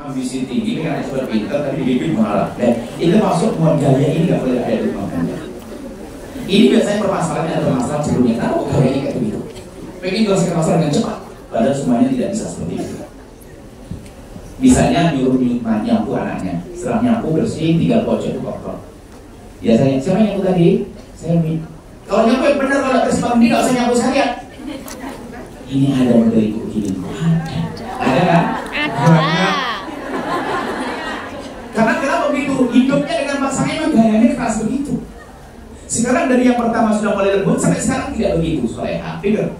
ambisi tinggi dengan expert pintar tapi bibit marah. Dan itu masuk gaya ini nggak boleh ada di rumah tangga. Ini biasanya permasalahan atau masalah sebelumnya. Tahu gaya ini kayak begitu. Pengen selesaikan masalah dengan cepat, padahal semuanya tidak bisa seperti itu. Misalnya nyuruh nyapu anaknya, setelah nyapu bersih, tinggal pojok itu kotor. Biasanya siapa yang nyapu tadi? Saya Mi. Kalau nyapu yang benar, kalau bersih mandi nggak usah nyapu sekalian. Ini ada model begini. Ada kan? Ada. Karena kenapa begitu? Hidupnya dengan pasangannya gayanya keras begitu. Sekarang dari yang pertama sudah mulai lembut sampai sekarang tidak begitu. Soleha, pikir.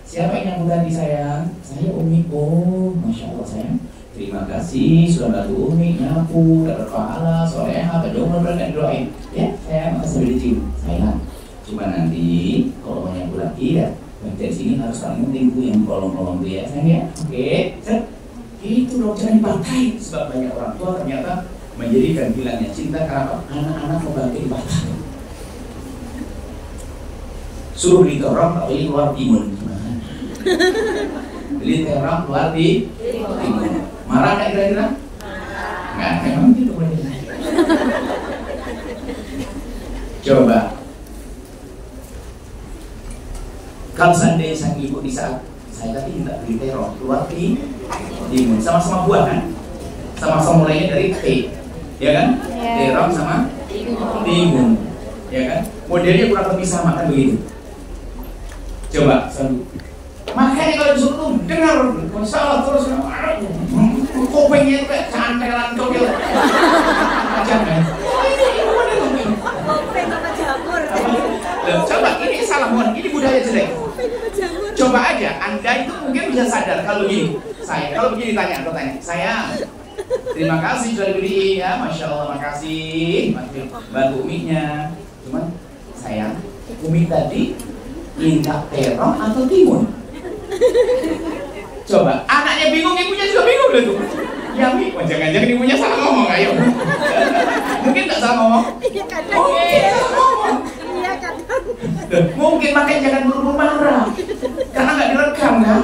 Siapa yang nyapu tadi sayang? Saya Umi. Oh, masya Allah sayang. Terima kasih sudah bantu Umi nyapu, dapat pahala, soleha, berdoa dan doain. Ya, sayang, masih dicium. Sayang. Cuma nanti kalau mau nyapu lagi ya, bagian sini harus paling penting tuh yang kolong-kolong tuh ya, sayang ya. Oke, set. Itu dong jangan dipakai. Sebab banyak orang tua ternyata menjadikan hilangnya cinta karena anak-anak membantu dipakai. Suruh beli terong tapi keluar timun. Beli terong keluar di timun. Marah nggak kira-kira? Nggak, memang gitu. Coba. Kalau seandainya sang ibu di saat saya tadi minta beli terong keluar di timun, sama-sama buah kan? Sama-sama mulainya dari T, ya kan? Terong sama timun, ya kan? Modelnya kurang lebih sama kan begitu. Coba, makanya kalau disuruh tuh dengar, salah terus, kupingnya itu kayak cantelan kokil. Jangan. Coba, ini salah mohon, ini budaya jelek. Coba aja, Anda itu mungkin bisa sadar kalau begini. Kalau begini tanya, saya terima kasih sudah dibeli ya, masya Allah, makasih, bantu Uminya. Cuman sayang, Umi tadi minta terong atau timun? Coba, anaknya bingung, ibunya juga bingung loh tuh. Ya Mi, jangan-jangan ibunya salah ngomong, ayo. Mungkin nggak salah ngomong. Oh iya, salah ngomong. Mungkin makanya jangan buru-buru marah, karena nggak direkam kan?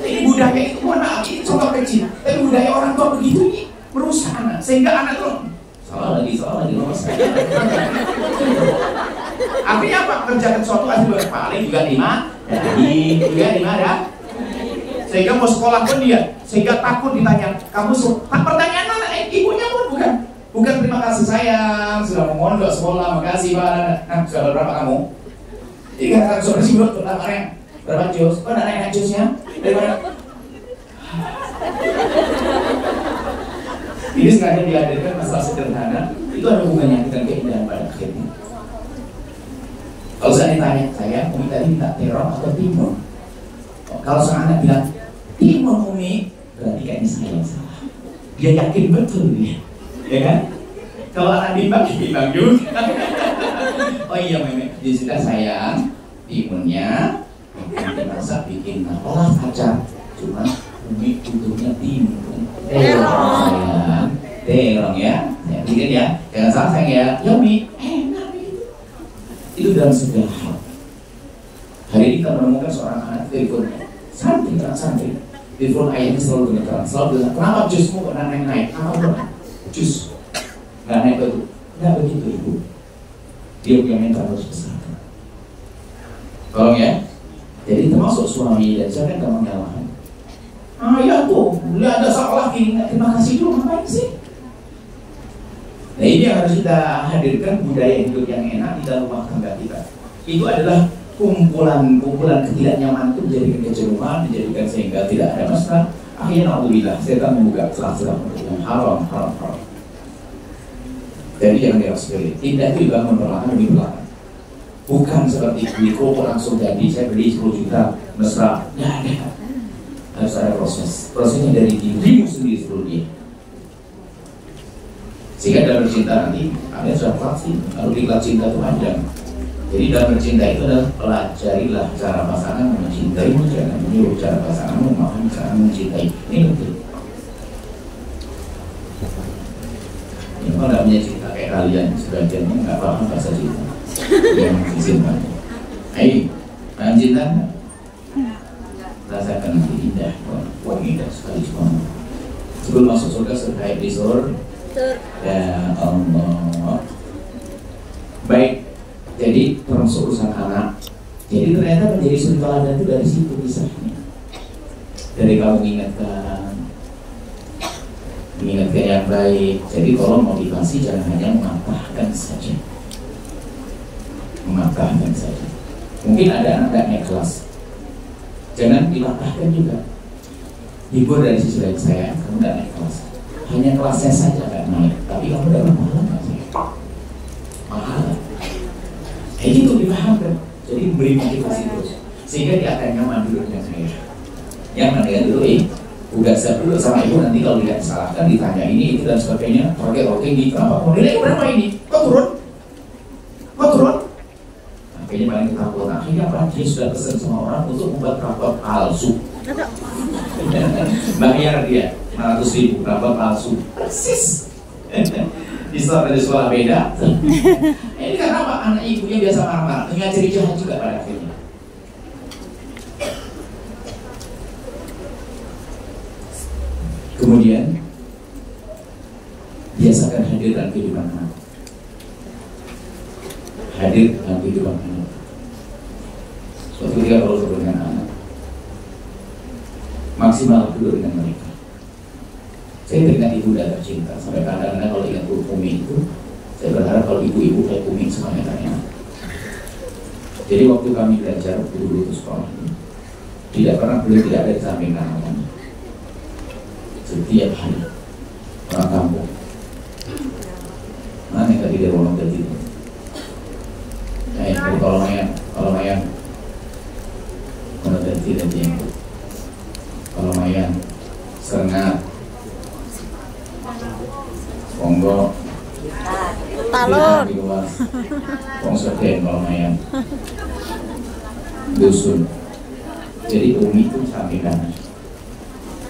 Ini budaya itu, mohon maaf, ini contoh kecil. Tapi budaya orang tua begitu ini merusak anak, sehingga anak tuh salah lagi nomor saya. Artinya apa? Kerjakan suatu hasil paling juga juga dimana? Sehingga mau sekolah pun dia, sehingga takut ditanya. Kamu pertanyaan anak, ibunya pun bukan terima kasih sayang sudah memondok sekolah, makasih Pak. Nah, sudah berapa kamu? 3 sudah sibuk namanya. Berapa jus? Oh, ada enak jusnya? Dari mana? Ini sengaja dihadirkan masalah sederhana. Itu ada hubungannya dengan keindahan pada akhirnya. Kalau saya ditanya, saya Umi tadi minta terong atau timun? Kalau sang anak bilang timun Umi, berarti kayaknya saya yang salah. Dia yakin betul dia, ya kan? Kalau anak bimbang juga. Oh iya Meme, ya sudah sayang, timunnya dimasak bikin olah acar. Cuma Umi butuhnya timun. Terong ya, bikin ya. Jangan salah sayang ya. Ya Umi, enak itu. Itu dalam segala hal. Hari ini kita menemukan seorang anak telepon santri. Telepon ayahnya selalu gemeteran, bilang, kenapa jusmu kena naik? Apa jus? Nggak naik itu. Nggak begitu ibu. Dia punya mental harus besar. Tolong ya. Jadi termasuk suami dan saya kan gak menyalahkan. Ya tuh, dia ada salah lagi. Terima kasih dulu, ngapain sih? Nah ini yang harus kita hadirkan, budaya hidup yang enak di dalam rumah tangga kita. Itu adalah kumpulan ketidaknyamanan itu menjadikan kejenuhan, menjadikan sehingga tidak ada masalah. Akhirnya alhamdulillah, setan membuka celah-celah yang haram. Jadi jangan dirasui. Tidak itu dibangun perlahan demi perlahan. Bukan seperti beli koko langsung jadi, saya beli 10 juta mesra. Nggak ada. Harus ada proses. Prosesnya dari dirimu sendiri sebelum dia. Sehingga dalam bercinta nanti, kalian sudah pasti kalau diklat cinta itu ada. Jadi dalam bercinta itu adalah pelajarilah cara pasangan mencintaimu, jangan menyuruh cara pasangan memahami cara mencintai. Ini penting. Ini kalau nggak punya cinta kayak kalian, sebagian nggak paham bahasa cinta. Yang cinta. Ayo, paham cinta? Rasakan nanti indah. Wah indah sekali semua. Sebelum masuk surga sudah episode. Ya Allah. Baik, jadi termasuk urusan anak. Jadi ternyata menjadi suri teladan itu dari situ kisahnya. Dari kamu mengingatkan yang baik. Jadi kalau motivasi jangan hanya mematahkan saja. Mematahkan saja. Mungkin ada anak gak naik kelas, jangan dipatahkan juga. Hibur dari sisi lain, saya kamu gak naik kelas, hanya kelasnya saja gak naik, tapi kamu dapat pahala gak sih? Pahala. Kayak gitu dipahamkan. Jadi beri motivasi terus, sehingga dia akan nyaman duduk dengan saya. Nyaman dengan dulu udah siap dulu sama ibu, nanti kalau tidak disalahkan ditanya ini itu dan sebagainya. Oke gitu, kenapa modelnya berapa ini? Kok turun? Kayaknya paling ketakutan. Akhirnya apa? Dia sudah pesan sama orang untuk membuat rapot palsu. Bayar dia 500.000 rapot palsu. Persis. Di sekolah beda. Ini karena apa? Anak ibunya biasa marah-marah, ngajari jahat juga pada akhirnya. Kemudian biasakan hadir dalam kehidupan anak. Hadir dalam kehidupan anak. Suatu ketika kalau duduk dengan anak, maksimal duduk dengan mereka. Saya teringat ibu dan tercinta. Sampai kadang-kadang kalau ingat Bu Umi itu, saya berharap kalau ibu-ibu kayak Umi semuanya tanya. Jadi waktu kami belajar dulu itu sekolah ini, tidak pernah beliau tidak ada di samping kanan. Setiap hari orang kampung. Mana yang tadi dia ngomong tadi itu? Nah itu kalau mayang mana tadi yang kalau mayang sengat Kongo talon Kongsoken kalau mayang dusun. Jadi Umi itu samping kanan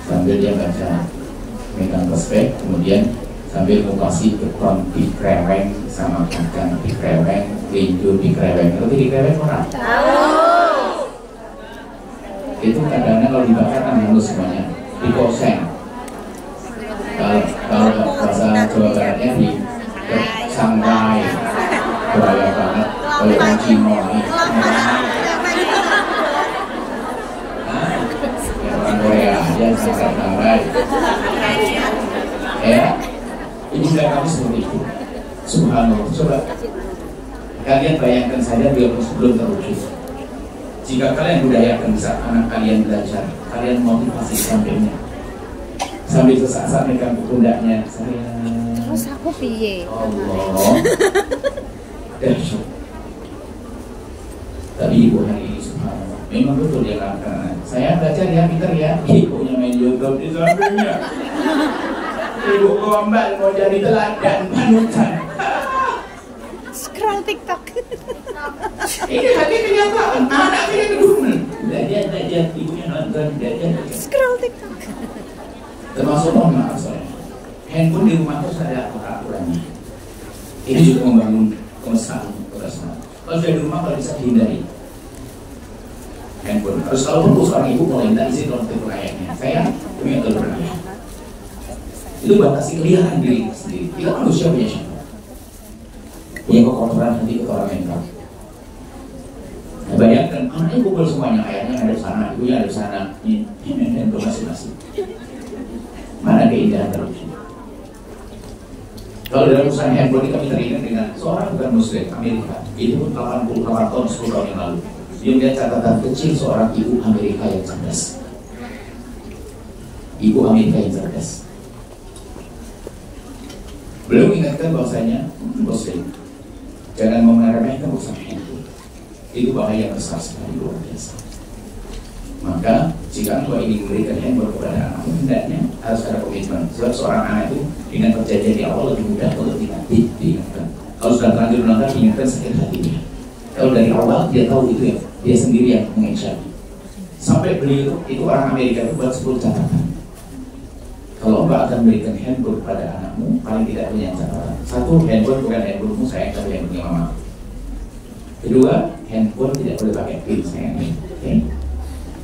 sambil dia baca megang prospek, kemudian sambil mengkasih beton dikreweng sama kacang dikreweng, linjur dikreweng. Tapi dikreweng orang itu kadang-kadang kalau dibakar kan halus semuanya, dikoseng. Kalau bahasa Jawa Baratnya di sangrai, bahaya banget. Kalau orang Cina orang Korea aja sangrai. Ya, ini sudah kami seperti itu. Subhanallah. Coba kalian bayangkan saja biarpun sebelum terwujud. Jika kalian budayakan bisa anak kalian belajar, kalian motivasi sampingnya. Sambil sesaat megang pundaknya, terus aku piye? Allah. Dahsyat. Tapi ibu hari ini subhanallah, memang betul dia katakan, saya belajar ya pinter ya. Ibunya main YouTube di sampingnya. Ibu gombal mau jadi teladan panutan. Scroll TikTok. Ini hati kenyataan, anaknya kedua. Belajar ibunya nonton, belajar. Scroll TikTok. Termasuk mohon maaf saya, handphone di rumah itu ada aturannya. Ini juga membangun kemesraan. Kalau sudah di rumah kalau bisa dihindari handphone. Harus kalau seorang ibu mulai minta izin kalau tidur ayahnya. Saya punya telur ayah. Itu batasi kelihatan diri sendiri. Kita manusia punya siapa? Punya kekotoran hati, kotoran mental. Nah, bayangkan anaknya kumpul semuanya, ayahnya ada di sana, ibunya ada di sana. Ini handphone masing-masing. Mana keindahan terus? Kalau dalam urusan handphone kami teringat dengan seorang bukan muslim Amerika. Itu pun 88 tahun 10 tahun yang lalu. Dia melihat catatan kecil seorang ibu Amerika yang cerdas. Ibu Amerika yang cerdas. Beliau mengingatkan bahwasanya muslim jangan meremehkan urusan handphone. Itu bahaya besar sekali, luar biasa. Maka jika engkau ingin memberikan handphone kepada anakmu, hendaknya harus ada komitmen. Sebab seorang anak itu dengan perjanjian di awal lebih mudah untuk diingatkan. Kalau sudah terlanjur menonton, diingatkan sakit hatinya. Kalau dari awal dia tahu itu ya, dia sendiri yang menginsyafi. Sampai beliau itu orang Amerika itu buat 10 catatan. Kalau engkau akan memberikan handphone kepada anakmu, paling tidak punya catatan. Satu, handphone bukan handphonemu sayang, tapi handphonenya mama. Kedua, handphone tidak boleh pakai pin sayang. Okay?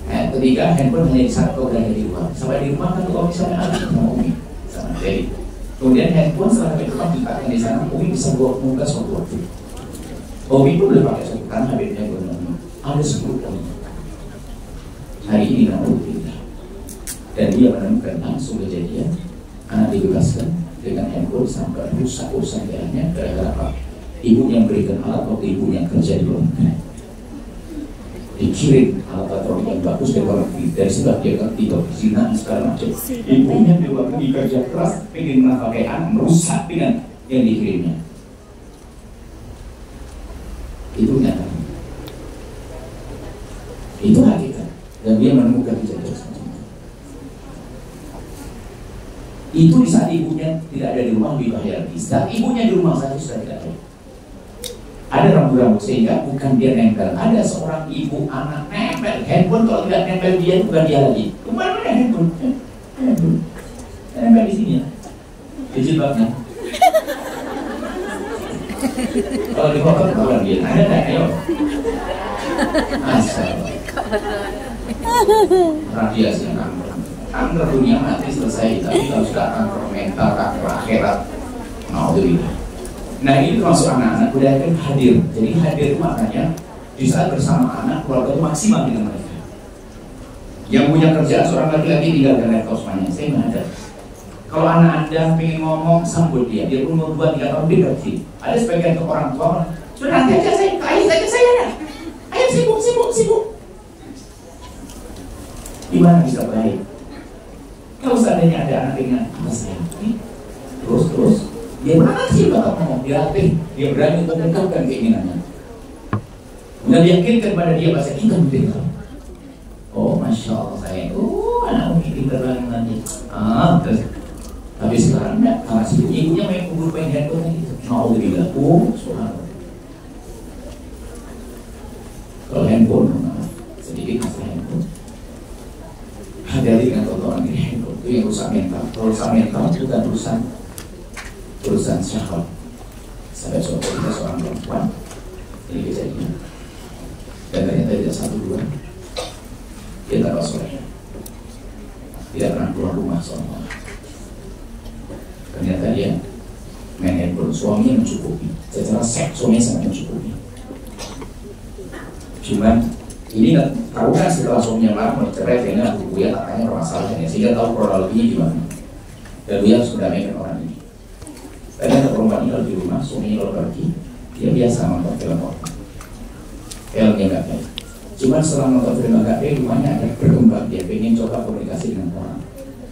Nah, ketika handphone hanya di satu berada di rumah, sampai di rumah kan kalau misalnya ada sama Umi sama Dedi, kemudian handphone setelah sampai rumah dipakai di sana, Umi bisa buat muka suatu waktu. Umi pun boleh pakai suatu karena habisnya ada 10 tahun. Hari ini alhamdulillah, dan dia menemukan langsung kejadian anak dibebaskan dengan handphone sampai rusak urusannya gara-gara apa? Ibu yang berikan alat waktu ibu yang kerja di luar negeri. Dikirim alat elektronik yang bagus dari luar negeri, dari sebab dia ngerti zina segala macam. Ibunya di luar negeri kerja keras, pengen pakai anak merusak dengan yang dikirimnya. Itu nyata. Itu hakikat. Dan dia menemukan kejadian semacam itu. Itu di saat ibunya tidak ada di rumah lebih bahaya lagi. Saat ibunya di rumah saja sudah tidak ada. Ada rambu-rambu sehingga bukan dia nempel. Ada seorang ibu anak nempel handphone, kalau tidak nempel dia bukan dia lagi. Kemana handphone? Nempel di sini ya, di jilbabnya. Kalau di kotak bukan dia. Ada tak? Ayo. Asal. Radiasi kanker dunia mati selesai. Tapi kalau sudah kanker mental, kanker akhirat, naudzubillah. Nah ini termasuk anak-anak budaya hadir. Jadi hadir itu maknanya di saat bersama anak, keluarga itu maksimal dengan mereka. Yang punya kerjaan seorang laki-laki tinggalkan laptop semuanya. Saya nggak ada. Kalau anak anda pengen ngomong, sambut dia. Dia umur 2-3 tahun dia ngerti. Ada sebagian orang tua, sudah nanti aja saya, ayah saja saya ya. Ayah sibuk. Gimana bisa baik? Kalau seandainya ada anak dengan apa saya, terus dia berhasil bakal ngomong, dia berani untuk mengungkapkan keinginannya. Dan diyakinkan pada dia bahasa kita betul. Oh masya Allah saya, anak ini berani nanti. Terus tapi sekarang enggak, karena si ibunya main kubur main handphone gitu. Naudzubillah, subhanallah. Kalau handphone, sedikit masalah handphone. Hati-hati dengan tontonan di handphone itu yang rusak mental. Kalau rusak mental itu bukan urusan syahwat. Sampai suatu kita seorang perempuan ini kejadian, dan ternyata tidak 1-2 dia tak soleh, tidak pernah keluar rumah soalnya. Ternyata dia main handphone, suaminya mencukupi secara seks, suaminya sangat mencukupi. Cuman ini nggak tahu kan setelah suaminya marah mau cerai, sehingga Buya katanya permasalahannya, sehingga tahu kronologinya gimana. Dan Buya harus mendamaikan orang ini. Karena perempuan ini kalau di rumah, suaminya kalau pergi, dia biasa nonton film porno. Filmnya nggak baik. Cuma setelah nonton film nggak baik, rumahnya ada berkembang, dia pengen coba komunikasi dengan orang.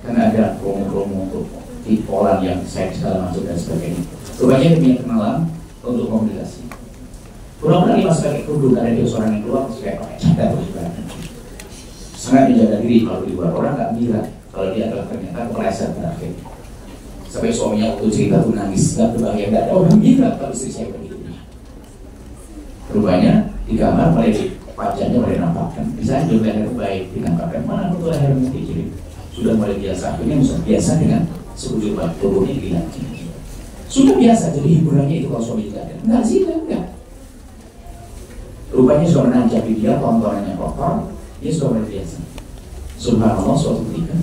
Karena ada promo-promo untuk tipolan yang seks segala macam dan sebagainya. Rupanya dia punya kenalan untuk komunikasi. Pura-pura dia masih pakai kerudung karena dia seorang yang keluar, kayak pakai cadar juga. Sangat menjaga diri kalau di luar, orang nggak mengira kalau dia adalah ternyata kepleset terakhir. Sampai suaminya waktu cerita tuh nangis, nggak berbahagia, nggak ada orang gila kalau istri saya begitu. Rupanya di kamar mulai wajahnya mulai nampakkan, bisa juga leher baik dinampakkan, mana foto leher mesti kirim. Sudah mulai biasa, akhirnya biasa dengan sekujur tubuhnya hilang. Sudah biasa, jadi hiburannya itu kalau suami tidak ada. Enggak sih, enggak. Rupanya sudah menanjabi dia, tontonannya kotor, dia sudah mulai biasa. Subhanallah, suatu ketika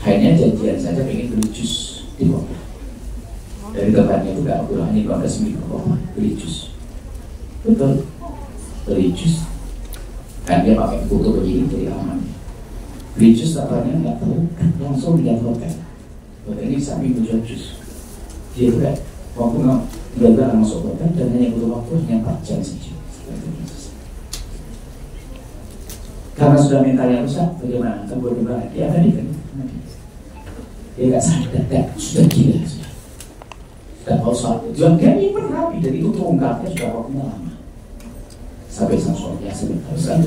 hanya janjian saja pengen beli jus di kota. Dari tempatnya itu gak pulang, hanya 15 menit ke kota, beli jus. Betul, beli jus. Dan dia pakai foto begini dari amannya. Beli jus katanya nggak tahu, langsung lihat hotel. Hotel ini samping menjual jus. Dia juga waktu nggak masuk hotel dan hanya butuh waktu hanya 4 jam saja. Karena sudah mentalnya rusak, bagaimana? Kan buat gimana? Dia akan dia nggak sadar, sudah gila sudah mau suatu tujuan dia ini berapi dari itu terungkapnya sudah waktunya lama. Sampai sang suaminya sebentar saya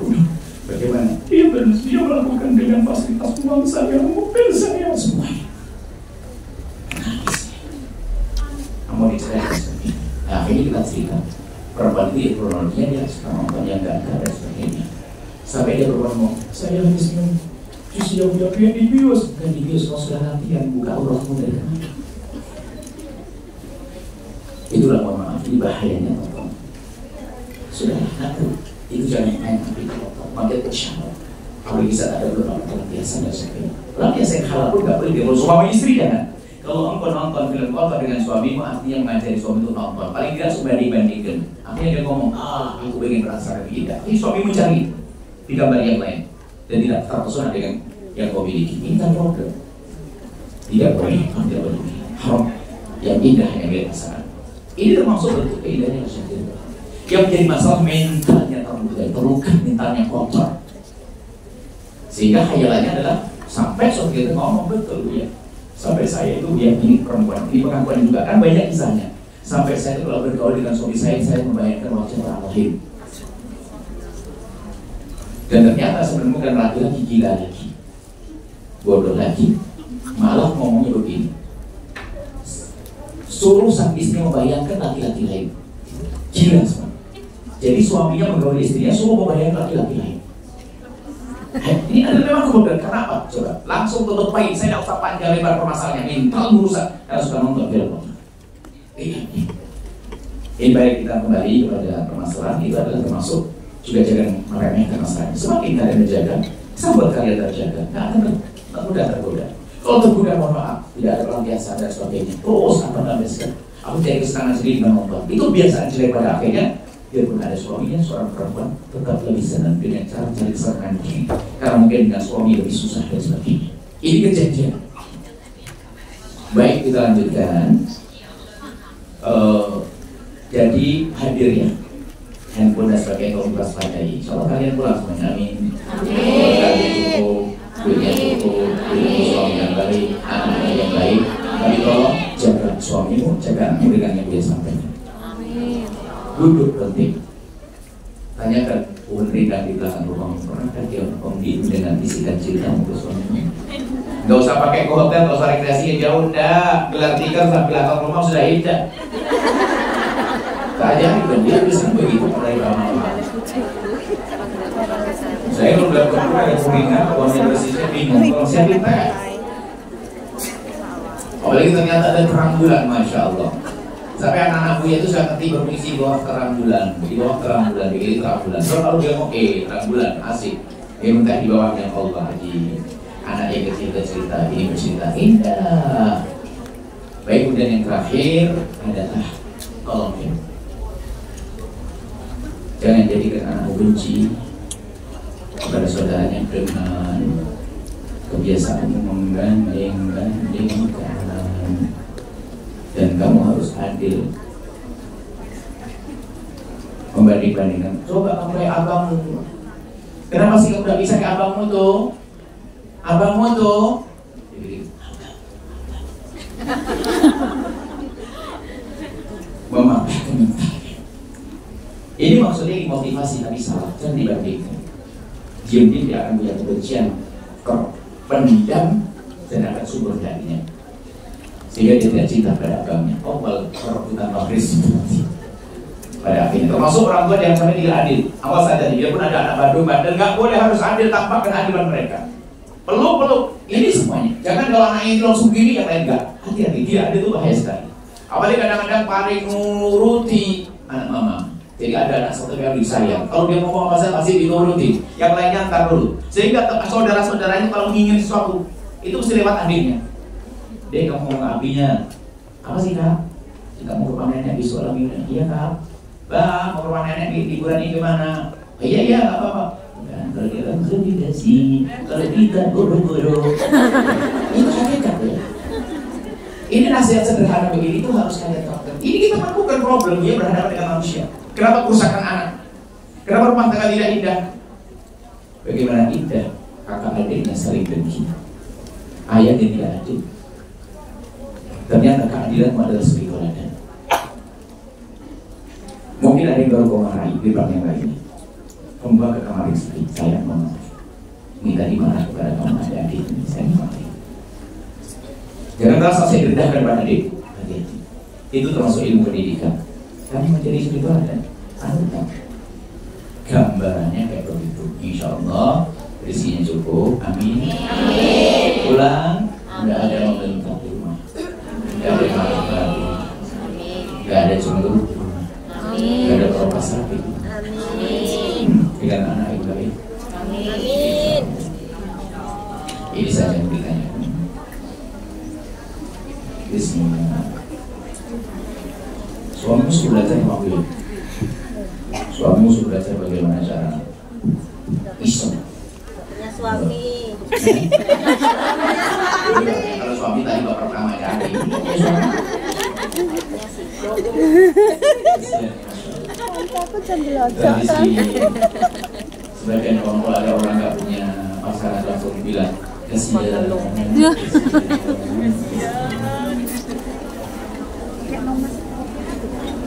bunuh. Bagaimana? Dia melakukan dengan fasilitas uang saya, mobil saya, semuanya. Nangis. Mau dicerai seperti. Nah, akhirnya kita cerita perempuan itu kronologinya dia sekarang yang nggak ada dan sebagainya. Sampai dia berngomong, saya habis minum jus yang udah punya di bios, bukan di bios, kalau sudah latihan buka urutmu dari kemana. Itulah mohon maaf, ini bahayanya tonton. Sudah ngaku, itu jangan main tapi tonton. makin tersyawat. Kalau bisa ada belum orang biasa dan sebagainya. Orang biasa yang halal pun nggak boleh dia. Kalau suami istri jangan. Kalau engkau nonton film kotor dengan suamimu, artinya mengajari suami itu nonton. Paling tidak sudah dibandingkan. Akhirnya dia ngomong, aku ingin merasakan tidak. Ini suamimu cari di gambar yang lain dan tidak terpesona dengan yang kau miliki. Ini kan problem. Tidak boleh, tidak boleh. Haram yang indah yang dia rasakan. Ini termasuk bentuk keindahan yang syahid. Yang menjadi masalah mentalnya terluka, mentalnya kotor. Sehingga khayalannya adalah sampai suatu kita ngomong betul ya. Sampai saya itu yang ini perempuan, ini pengakuan juga kan banyak kisahnya. Sampai saya itu kalau bergaul dengan suami saya membayangkan wajah orang lain. Dan ternyata sebenarnya bukan laki-laki gila lagi, bodoh lagi, malah ngomongnya begini. Suruh sang istri membayangkan laki-laki lain, gila semua. Jadi suaminya menggauli istrinya, suruh membayangkan laki-laki lain. Ini adalah memang kebodohan. Kenapa? Coba langsung tutup poin. Saya tidak usah panjang lebar permasalahannya. Mental merusak karena sudah nonton film. Ini baik kita kembali kepada permasalahan. Itu adalah termasuk juga jangan meremehkan masalahnya. Semakin kalian menjaga, sahabat kalian terjaga. Nggak mudah tergoda. Kalau tergoda mohon maaf, tidak ada orang biasa dan sebagainya. Terus apa namanya sekarang? Aku cari kesenangan sendiri dengan nonton. Itu biasa jelek pada akhirnya. Biarpun ada suaminya, seorang perempuan tetap lebih senang dengan cara cari kesenangan diri. Karena mungkin dengan suami lebih susah dan sebagainya. Ini kejadian. Baik, kita lanjutkan. Jadi hadirnya handphone dan sebagainya kalau kita waspadai. Insyaallah kalian pulang semuanya. Amin. Amin. Kalian cukup, duitnya cukup, suami yang baik, anak yang baik. Tapi tolong jaga suamimu, jaga anakmu dengan yang dia sampaikan. Duduk penting. Tanyakan dan di belakang rumah, pernahkah dia di dengan bisikan ceritamu ke suamimu? Gak usah pakai ke hotel, gak usah rekreasi jauh, dah gelar tikar sampai belakang rumah sudah indah. Tanya itu dia bisa begitu mulai lama-lama. Saya kalau bilang ke ada kuningan, uangnya bersihnya bingung. Kalau saya kita, apalagi ternyata ada terang bulan, masya Allah. Sampai anak-anak Buya itu sudah ngerti berfungsi di bawah terang bulan, di bawah terang bulan, di terang bulan. So kalau dia ngomong, terang bulan, asik. Dia minta di bawahnya Allah di anak yang kecil cerita, ini bercerita indah. Baik, kemudian yang terakhir adalah tolong ya, jangan jadikan anakmu benci kepada saudaranya dengan kebiasaan menggandeng-gandengkan. Dan kamu harus adil membanding-bandingkan. Coba kamu kayak abangmu. Kenapa sih kamu gak bisa kayak abangmu tuh? Abangmu tuh mematahkan mentalnya. Ini maksudnya motivasi, tapi salah. Jangan dibandingkan. Diam-diam dia akan punya kebencian, pendam, dan akan subur darinya. Sehingga dia tidak cinta pada agamanya. Awal perebutan magris pada akhirnya. Termasuk orang tua yang sampai tidak adil. Awas saja, dia pun ada anak bandel, nggak boleh harus adil tanpa keadilan mereka. Peluk. Ini semuanya. Jangan kalau anak ini langsung gini, yang lain enggak. Hati-hati, dia adil itu bahaya sekali. Apalagi kadang-kadang paling nuruti anak mama. Jadi ada anak satu yang disayang. Kalau dia ngomong apa saja pasti dituruti. Yang lainnya antar dulu. Sehingga saudara-saudaranya kalau ingin sesuatu itu mesti lewat adiknya. Dia kamu ngomong abinya, apa sih kak? Kita mau ke rumah nenek di sekolah ini. Iya kak. Bang, mau ke rumah nenek di liburan ini gimana? Oh, iya nggak apa-apa. Dan kalau dia kan tidak sih, kalau kita guru-guru. Itu hakikat ya. Ini nasihat sederhana begini itu harus kalian terapkan. Ini kita menemukan problem dia berhadapan dengan manusia. Kenapa kerusakan anak? Kenapa rumah tangga tidak indah? Bagaimana indah kakak adiknya saling benci? Ayah yang tidak adil. Ternyata keadilan adalah sebagai teladan. Mungkin ada yang baru kau marahi di belakang yang lainnya. Membawa ke kamar istri, saya mohon maaf. Minta dimarah kepada kamu ada adik ini, saya mohon maaf. Jangan merasa saya rendahkan pada adik. Hati-hati. Itu termasuk ilmu pendidikan. Kami menjadi istri teladan. Anugerah. Gambarannya kayak begitu. Insya Allah rezkinya cukup. Amin. Pulang, tidak ada yang membentak di rumah. Gak ada marah-marah, gak ada cemburu, gak ada propas rapi, dengan anak yang baik, Bismillah. Suamimu sudah belajar mobil. Suamimu sudah belajar bagaimana cara iseng. Punya suami. Kalau suami tadi bapak pertama jadi. Aku jangan Dari sini sebagian kelompok ada orang nggak punya pasangan langsung bilang kesian.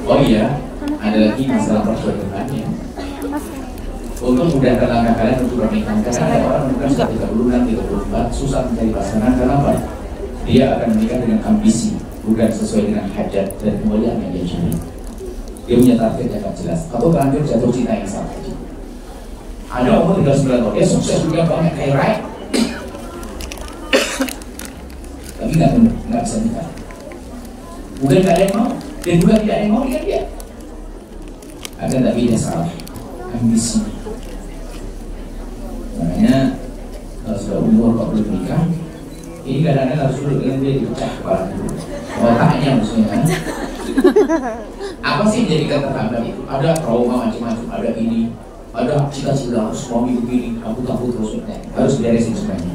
Oh iya, ada lagi masalah perjodohannya. Untuk mudahkan langkah kalian untuk pernikahan, karena ada orang menikah sudah 36, 34 susah mencari pasangan. Kenapa? Dia akan menikah dengan ambisi, bukan sesuai dengan hajat dan kemuliaan yang dia cari. Dia punya target yang tak jelas, atau terlanjur jatuh cinta yang salah. Ada umur 39 tahun, dia sukses juga banget kayak Rai, tapi nggak bisa nikah. Bukan nggak ada yang mau, dan juga tidak ada yang mau dengan dia. Akan tapi dia salah, ambisi. Makanya kalau sudah umur 40 nikah, ini kadang-kadang harus duduk dengan dia dipecah kepala dulu. Otaknya maksudnya kan. Apa sih jadi keterhambat itu? Ada trauma macam-macam, ada ini, ada cita-cita harus suami begini, aku takut terusnya, harus beresin semuanya.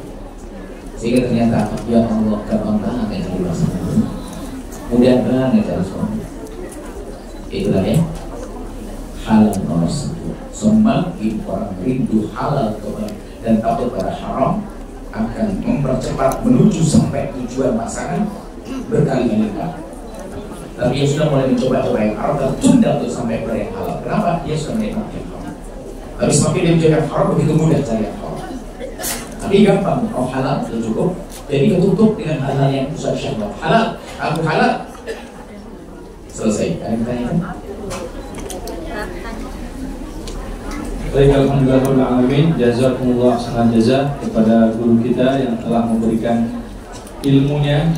Sehingga ternyata ya Allah gampang banget cari pasangan, mudah banget cari suami. Itulah ya halal nomor 1. Semakin orang rindu halal dan takut pada haram akan mempercepat menuju sampai tujuan pasangan berkali-kali lipat. Tapi dia sudah mulai mencoba-coba yang haram dan tunda untuk sampai pada yang halal. Kenapa? Dia sudah menikmati yang haram. Tapi semakin dia mencoba yang haram, begitu mudah cari yang haram. Tapi gampang, oh halal sudah cukup. Jadi ketutup dengan hal-hal yang susah syahwat. Halal, aku halal. Selesai. Ada yang bertanya? Baik, alhamdulillah, jazakumullah khairan jazak kepada guru kita yang telah memberikan ilmunya